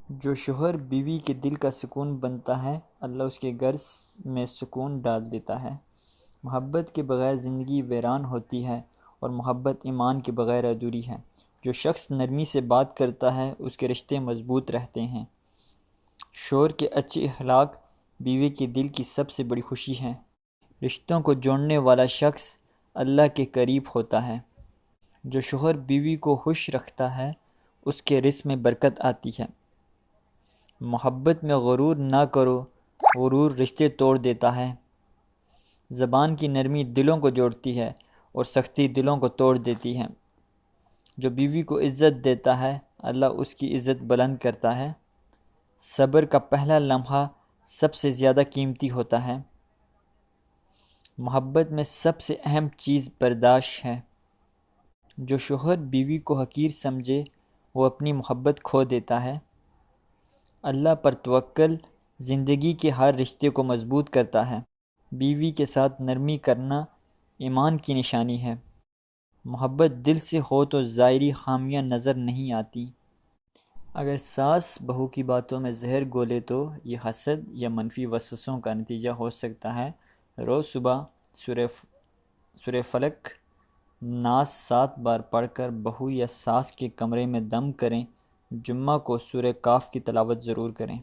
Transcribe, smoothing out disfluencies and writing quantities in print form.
جو شوہر بیوی کے دل کا سکون بنتا ہے، اللہ اس کے گھر میں سکون ڈال دیتا ہے۔ محبت کے بغیر زندگی ویران ہوتی ہے اور محبت ایمان کے بغیر ادھوری ہے۔ جو شخص نرمی سے بات کرتا ہے اس کے رشتے مضبوط رہتے ہیں۔ شوہر کے اچھے اخلاق بیوی کے دل کی سب سے بڑی خوشی ہے۔ رشتوں کو جوڑنے والا شخص اللہ کے قریب ہوتا ہے۔ جو شوہر بیوی کو خوش رکھتا ہے اس کے رزق میں برکت آتی ہے۔ محبت میں غرور نہ کرو، غرور رشتے توڑ دیتا ہے۔ زبان کی نرمی دلوں کو جوڑتی ہے اور سختی دلوں کو توڑ دیتی ہے۔ جو بیوی کو عزت دیتا ہے اللہ اس کی عزت بلند کرتا ہے۔ صبر کا پہلا لمحہ سب سے زیادہ قیمتی ہوتا ہے۔ محبت میں سب سے اہم چیز برداشت ہے۔ جو شوہر بیوی کو حقیر سمجھے وہ اپنی محبت کھو دیتا ہے۔ اللہ پر توکل زندگی کے ہر رشتے کو مضبوط کرتا ہے۔ بیوی کے ساتھ نرمی کرنا ایمان کی نشانی ہے۔ محبت دل سے ہو تو ظاہری خامیاں نظر نہیں آتی۔ اگر ساس بہو کی باتوں میں زہر گھولے تو یہ حسد یا منفی وسوسوں کا نتیجہ ہو سکتا ہے۔ روز صبح سورہ فلق ناس 7 بار پڑھ کر بہو یا ساس کے کمرے میں دم کریں۔ جمعہ کو سورہ کاف کی تلاوت ضرور کریں۔